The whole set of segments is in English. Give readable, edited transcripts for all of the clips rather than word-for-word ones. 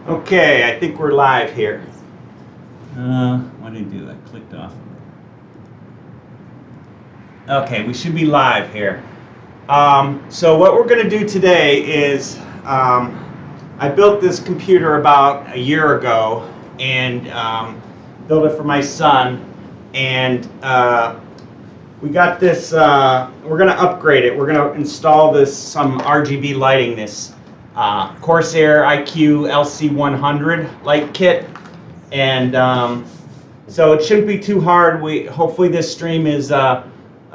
Okay, I think we're live here. What did I do? I clicked off. Okay, we should be live here. So what we're going to do today is I built this computer about a year ago and built it for my son, and we got this. We're going to upgrade it. We're going to install some RGB lighting, this Corsair iCue LC100 light kit, and so it shouldn't be too hard. Hopefully this stream is a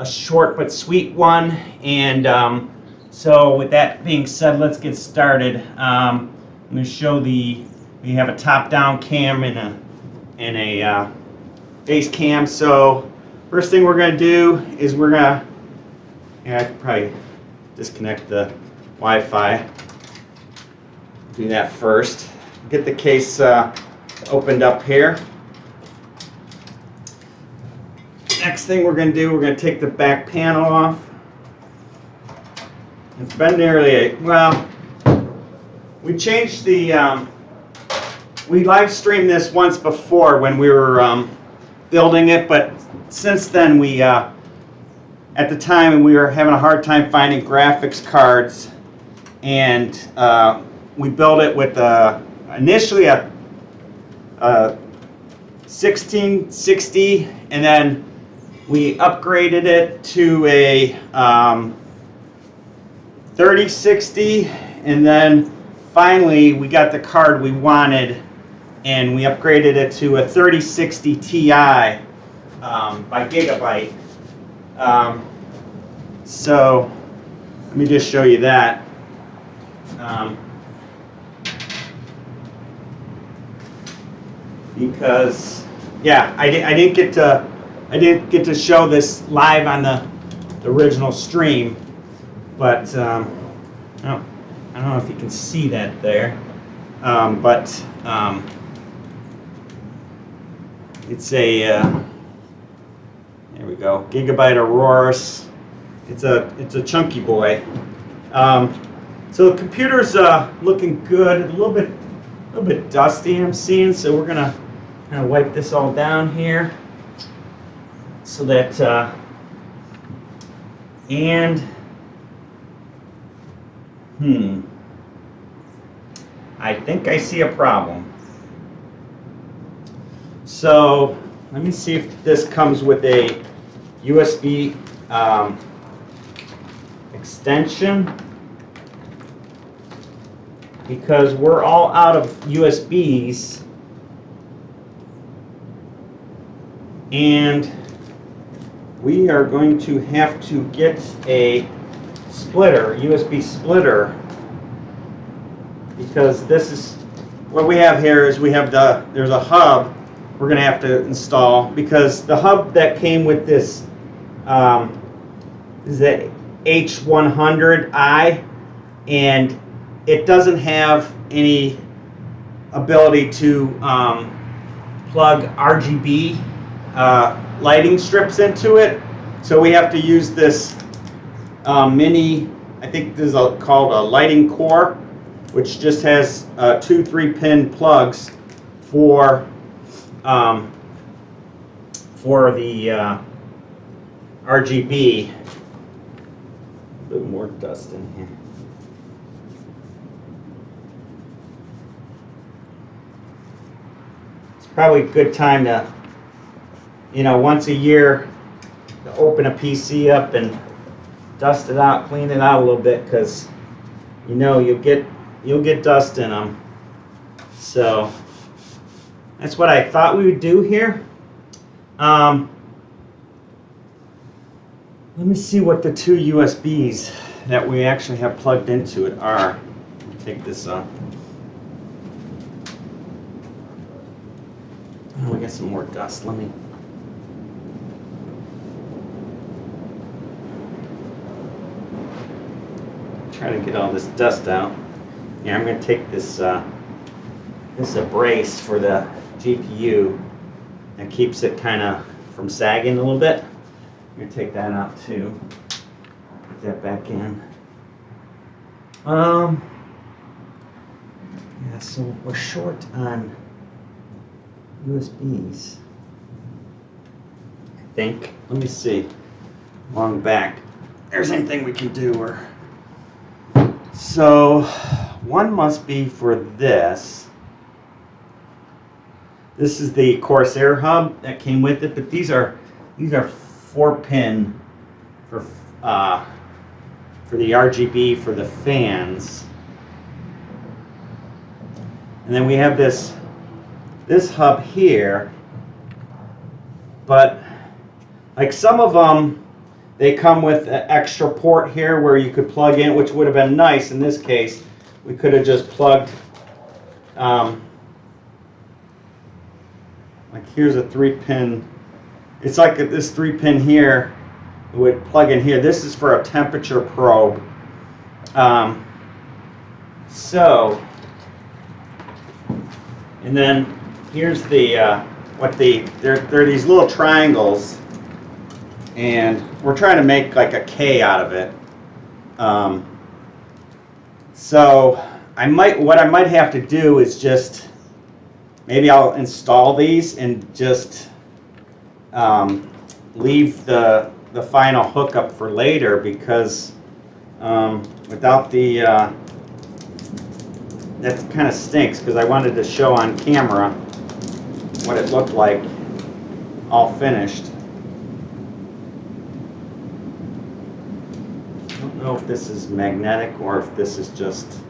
short but sweet one, and so with that being said, let's get started. I'm going to show we have a top-down cam and a base cam. So first thing we're going to do is I could probably disconnect the Wi-Fi. Do that first. Get the case opened up here. Next thing we're going to do, we're going to take the back panel off. It's been nearly we changed the, we live streamed this once before when we were building it, but since then at the time we were having a hard time finding graphics cards, and we built it with initially a 1660, and then we upgraded it to a 3060, and then finally we got the card we wanted and we upgraded it to a 3060 Ti by Gigabyte. So let me just show you that. Because I didn't get to show this live on the original stream, but I don't know if you can see that there, but it's a there we go, Gigabyte Auroras. It's a chunky boy. So the computer's looking good. A little bit dusty, I'm seeing. So we're gonna kind of wipe this all down here, so that I think I see a problem. So let me see if this comes with a USB extension, because we're all out of USBs, and we are going to have to get a USB splitter, because this is what we have here. Is there's a hub we're going to have to install, because the hub that came with this is the H100i, and it doesn't have any ability to plug RGB lighting strips into it. So we have to use this mini, I think this is called a lighting core, which just has 2 3-pin plugs for the RGB. A bit more dust in here. It's probably a good time to, once a year, to open a PC up and dust it out, clean it out a little bit, because you'll get dust in them. So that's what I thought we would do here. Let me see what the 2 USBs that we actually have plugged into it are. Take this off. Oh, we got some more dust. Let me. Try to get all this dust out. Yeah, I'm going to take this. This is a brace for the GPU that keeps it kind of from sagging a little bit. I'm going to take that out too. Put that back in. Yeah, Yeah, so we're short on USBs, I think. Let me see. Along back, there's anything we can do. Or so one must be for this. This is the Corsair hub that came with it, but these are 4-pin for the RGB for the fans. And then we have this hub here, but like some of them, they come with an extra port here where you could plug in, which would have been nice. In this case, we could have just plugged, like here's a 3-pin. It's like this 3-pin here would plug in here. This is for a temperature probe. And then here's the they're these little triangles, and we're trying to make like a K out of it. So what I might have to do is just maybe I'll install these and just leave the final hookup for later, because without the that kind of stinks, because I wanted to show on camera what it looked like all finished. I don't know if this is magnetic or if this is just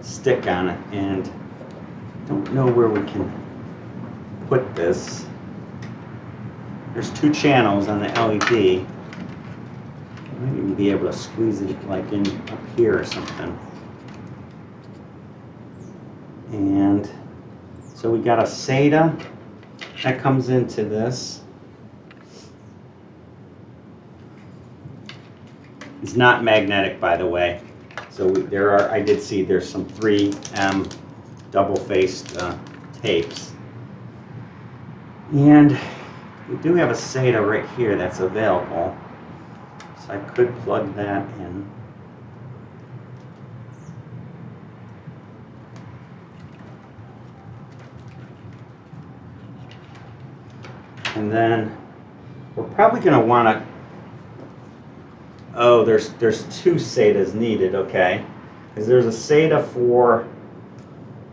stick on it, and I don't know where we can put this. There's 2 channels on the LED. I might even be able to squeeze it like in up here or something. And so we got a SATA that comes into this. It's not magnetic, by the way. So I did see there's some 3M double-faced tapes. And we do have a SATA right here that's available. So I could plug that in. And then we're probably going to want to, oh, there's 2 SATAs needed, okay. Because there's a SATA for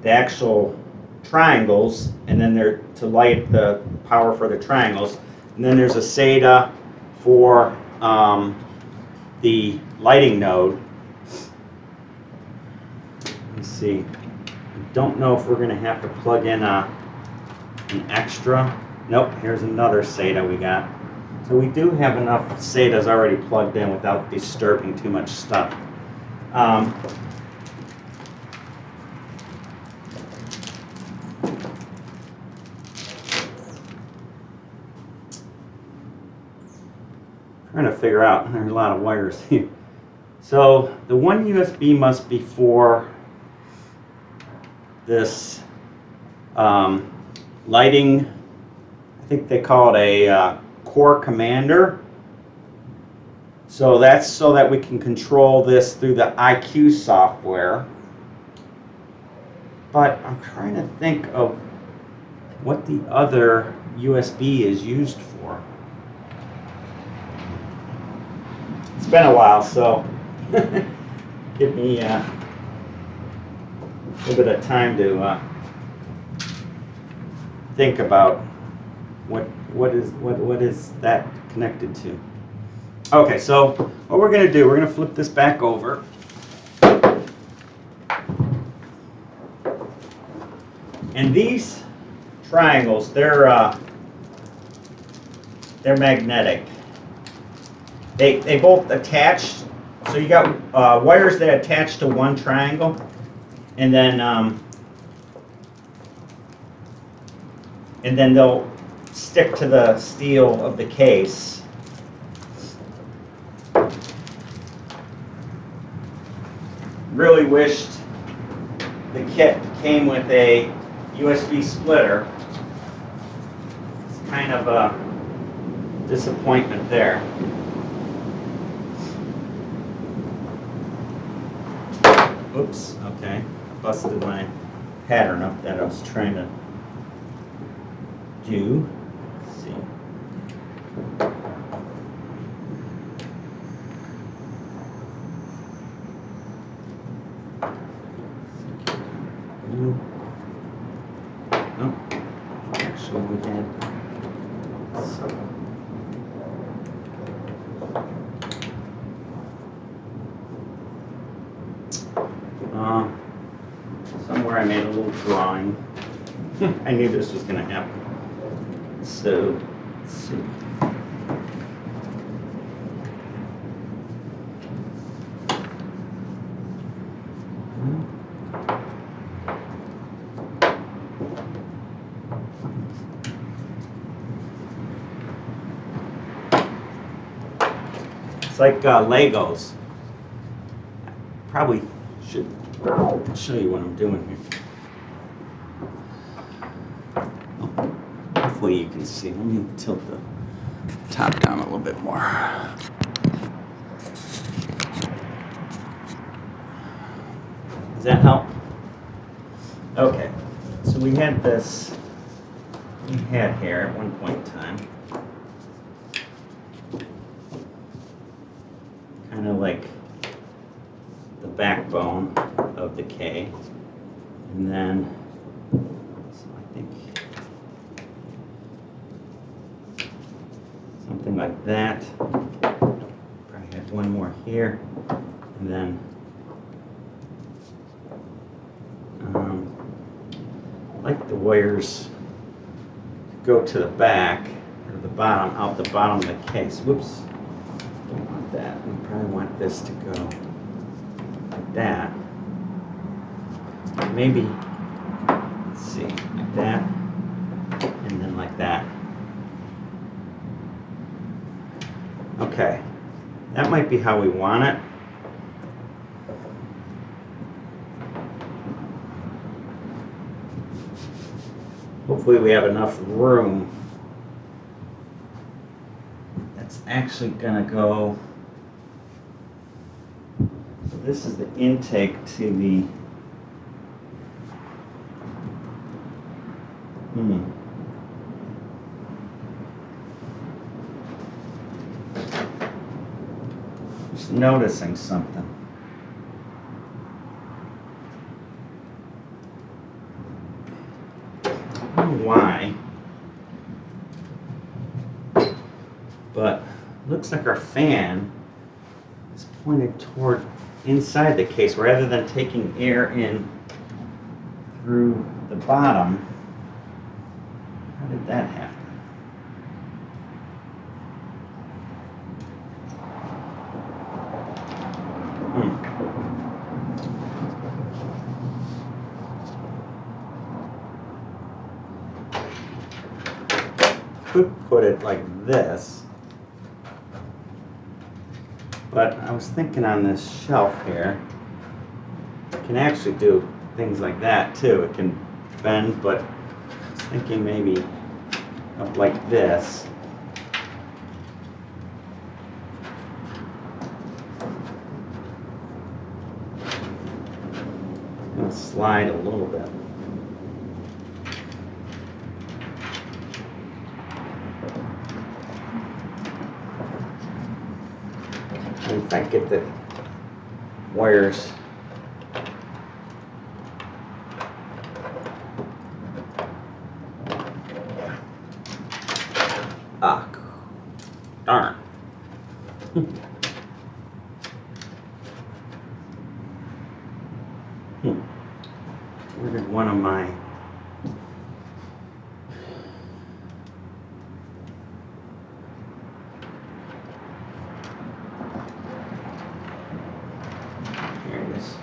the actual triangles, and then there to light the power for the triangles. And then there's a SATA for the lighting node. Let's see. I don't know if we're going to have to plug in an extra. Nope, here's another SATA we got. So we do have enough SATAs already plugged in without disturbing too much stuff. Trying to figure out, there's a lot of wires here. So the one USB must be for this lighting. I think they call it a core commander. So that's so that we can control this through the iCue software. But I'm trying to think of what the other USB is used for. It's been a while, so give me a little bit of time to think about what is that connected to. Okay, so what we're going to do, we're going to flip this back over. And these triangles, they're magnetic. They both attach. So you got wires that attach to one triangle, and then they'll stick to the steel of the case. Really wished the kit came with a USB splitter. It's kind of a disappointment there. Oops, okay, busted my pattern up that I was trying to do. Let's see. No, actually we had somewhere I made a little drawing. I knew this was going to happen. So, let's see. It's like Legos. Probably should show you what I'm doing here. Oh, hopefully you can see. Let me tilt the top down a little bit more. Does that help? Okay. So we had this. We had here at one point in time. Kind of like the backbone of the K, and then so I think something like that. Probably had one more here, and then I like the wires to go to the back or the bottom, out the bottom of the case. Whoops. Don't want that. We probably want this to go like that. Maybe, let's see, like that, and then like that. Okay, that might be how we want it. Hopefully we have enough room. That's actually gonna go, so this is the intake to the, just noticing something. I don't know why, but it looks like our fan is pointed toward inside the case rather than taking air in through the bottom. How did that happen? Could put it like this, but I was thinking on this shelf here, it can actually do things like that too. It can bend, but I was thinking maybe of like this. I'm going to slide a little bit. If I get the wires darn. Where did one of my here it is.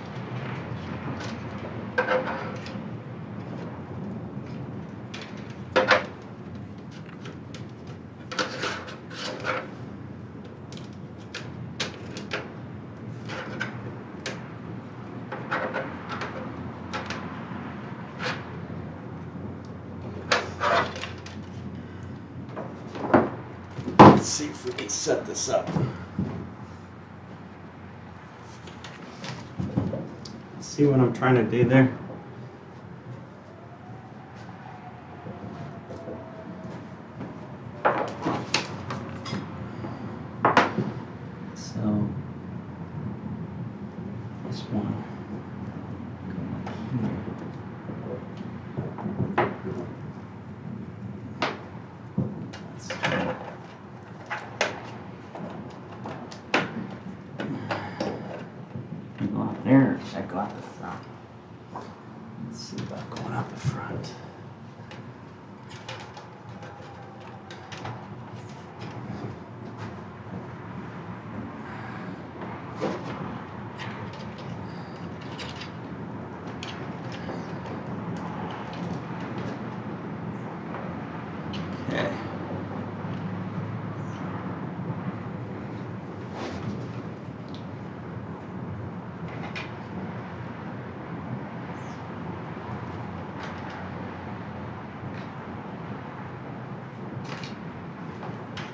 Let's see if we can set this up. See what I'm trying to do there? Go out there, or should I go out the front? Let's see about going out the front. Okay.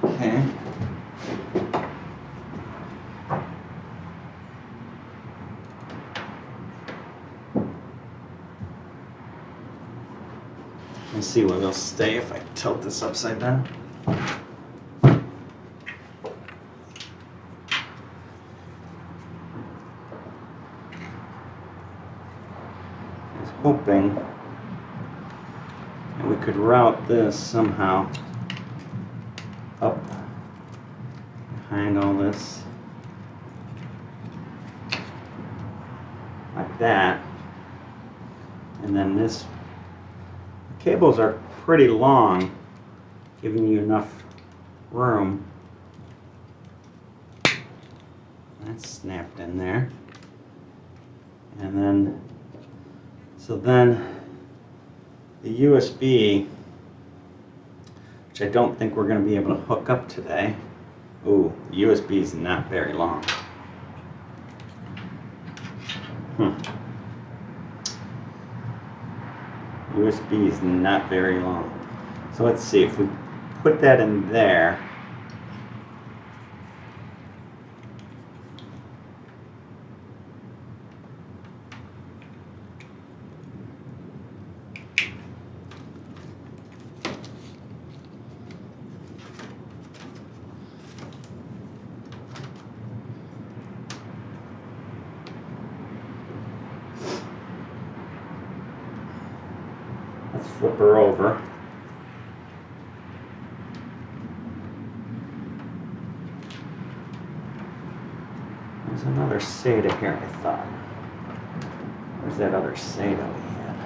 Okay. Let's see what will stay if I tilt this upside down. I was hoping that we could route this somehow up behind all this like that, and then this cables are pretty long, giving you enough room. That's snapped in there, and then so then the USB, which I don't think we're going to be able to hook up today. Ooh, the USB is not very long. USB is not very long. So let's see if we put that in there. Let's flip her over. There's another SATA here, I thought. Where's that other SATA we had?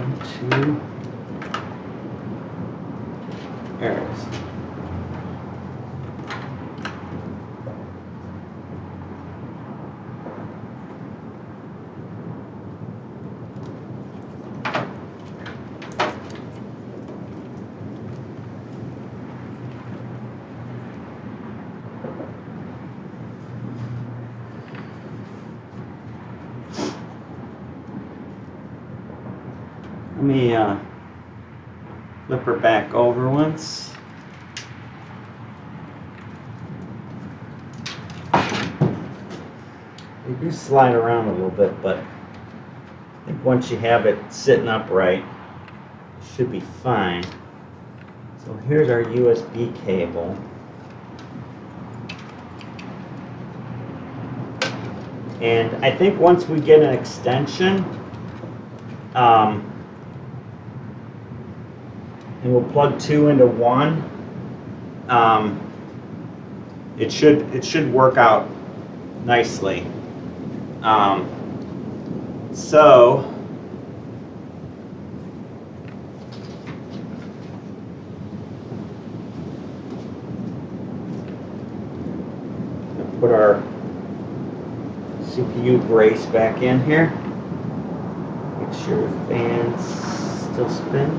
One, two. There it is. Let me flip her back over once. They do slide around a little bit, but I think once you have it sitting upright, it should be fine. So here's our USB cable. And I think once we get an extension, and we'll plug two into one, it should work out nicely. So put our CPU brace back in here. Make sure the fan's still spin.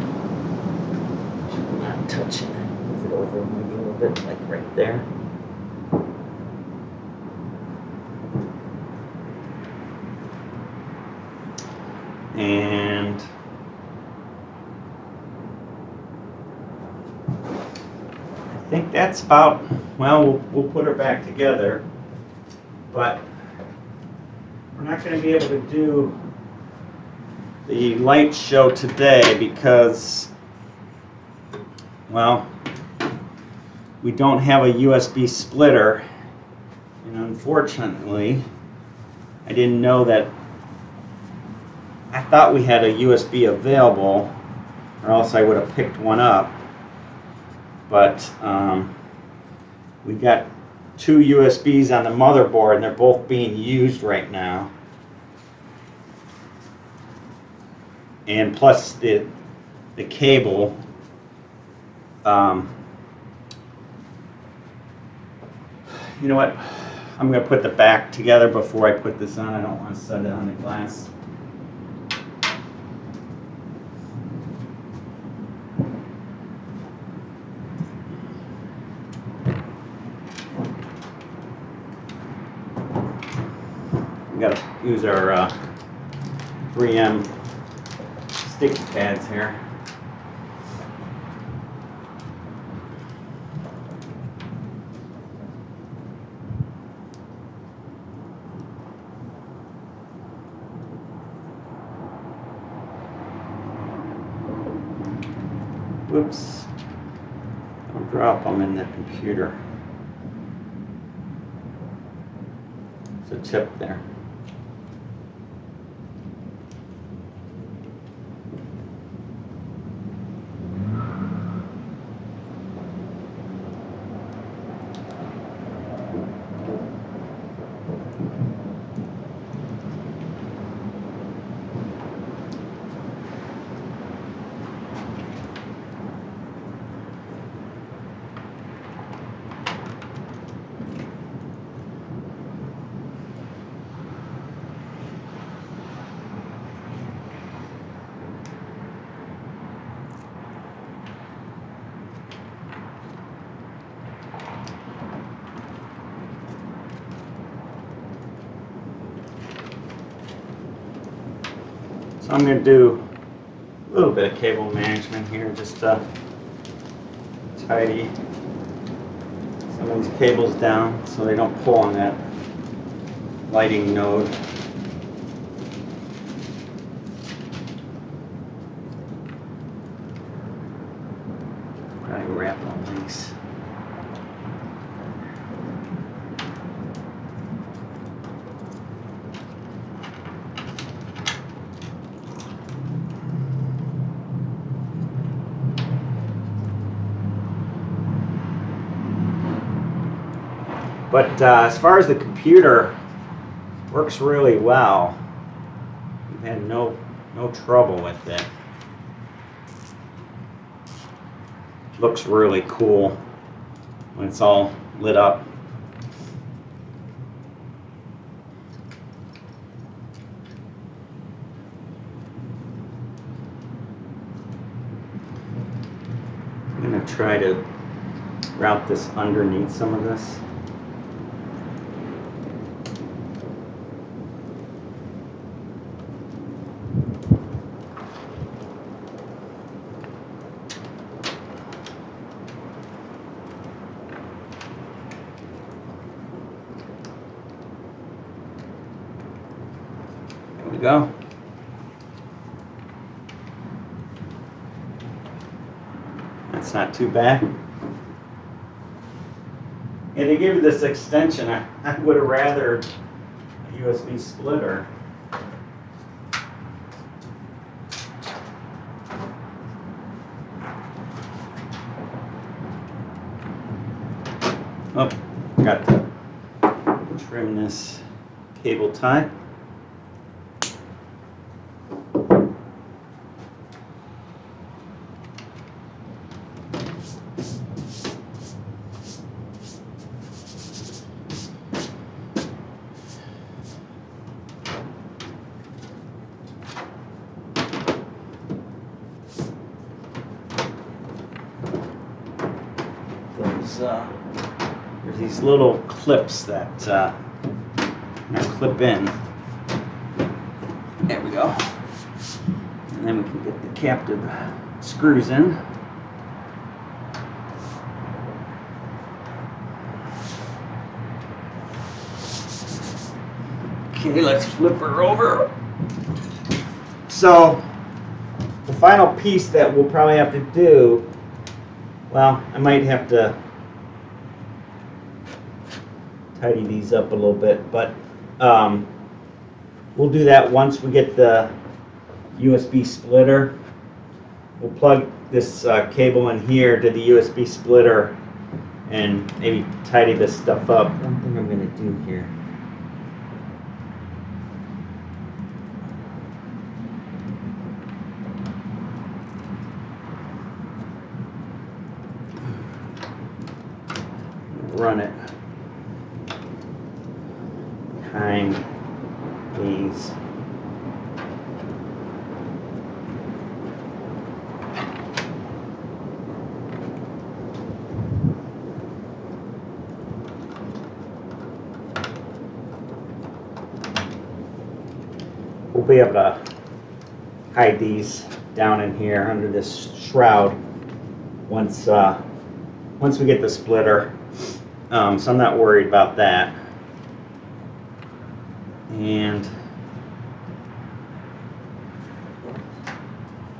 I'm not touching it. Move it over maybe a little bit, like right there. And I think that's about, well, we'll put her back together, but we're not going to be able to do the light show today because, well, we don't have a USB splitter And unfortunately, I didn't know that. I thought we had a USB available, or else I would have picked one up. But we got two USBs on the motherboard, and they're both being used right now. And plus the cable. You know what? I'm going to put the back together before I put this on. I don't want to set it on the glass. We got to use our 3M sticky pads here. Whoops. Don't drop them in the computer. There's a tip there. So I'm going to do a little bit of cable management here, just to tidy some of these cables down so they don't pull on that lighting node. Probably wrap on these. But as far as the computer, works really well. We've had no trouble with it. Looks really cool when it's all lit up. I'm going to try to route this underneath some of this. There we go. That's not too bad. Yeah, they gave you this extension. I would have rather a USB splitter. Oh, got to trim this cable tie. There's these little clips that clip in. There we go. And then we can get the captive screws in. Okay, let's flip her over. So the final piece that we'll probably have to do, well, I might have to tidy these up a little bit, but we'll do that once we get the USB splitter. We'll plug this cable in here to the USB splitter and maybe tidy this stuff up. One thing I'm going to do here. Run it behind these. We'll be able to hide these down in here under this shroud once we get the splitter. So I'm not worried about that. And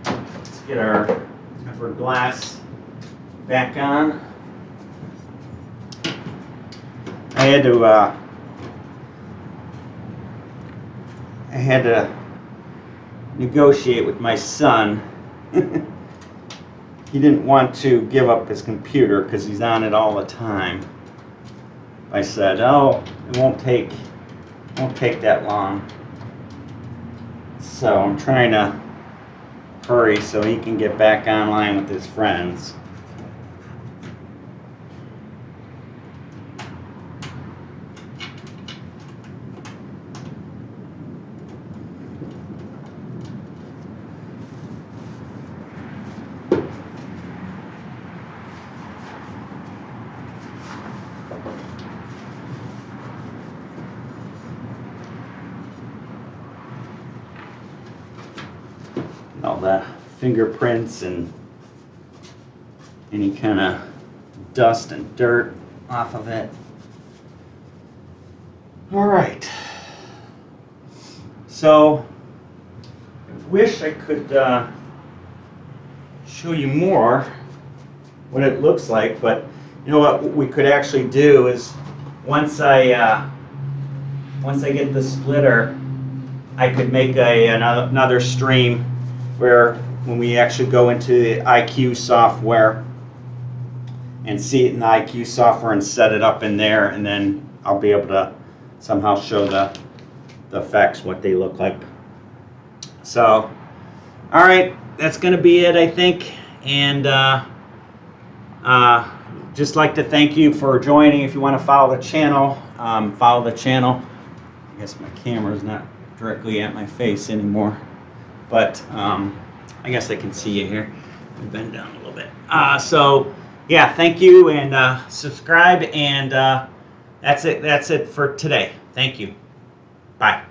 let's get our glass back on. I had to negotiate with my son. He didn't want to give up his computer because he's on it all the time. I said, "Oh, it won't take that long." So I'm trying to hurry so he can get back online with his friends. All the fingerprints and any kind of dust and dirt off of it. All right. So I wish I could show you more what it looks like, but you know what we could actually do is once I get the splitter, I could make another stream where when we actually go into the iCue software and see it in the iCue software and set it up in there, and then I'll be able to somehow show the effects, what they look like. So, all right, that's going to be it, I think. And just like to thank you for joining. If you want to follow the channel, follow the channel. I guess my camera's not directly at my face anymore. But I guess I can see you here. Bend down a little bit. So yeah, thank you, and subscribe, and that's it for today. Thank you. Bye.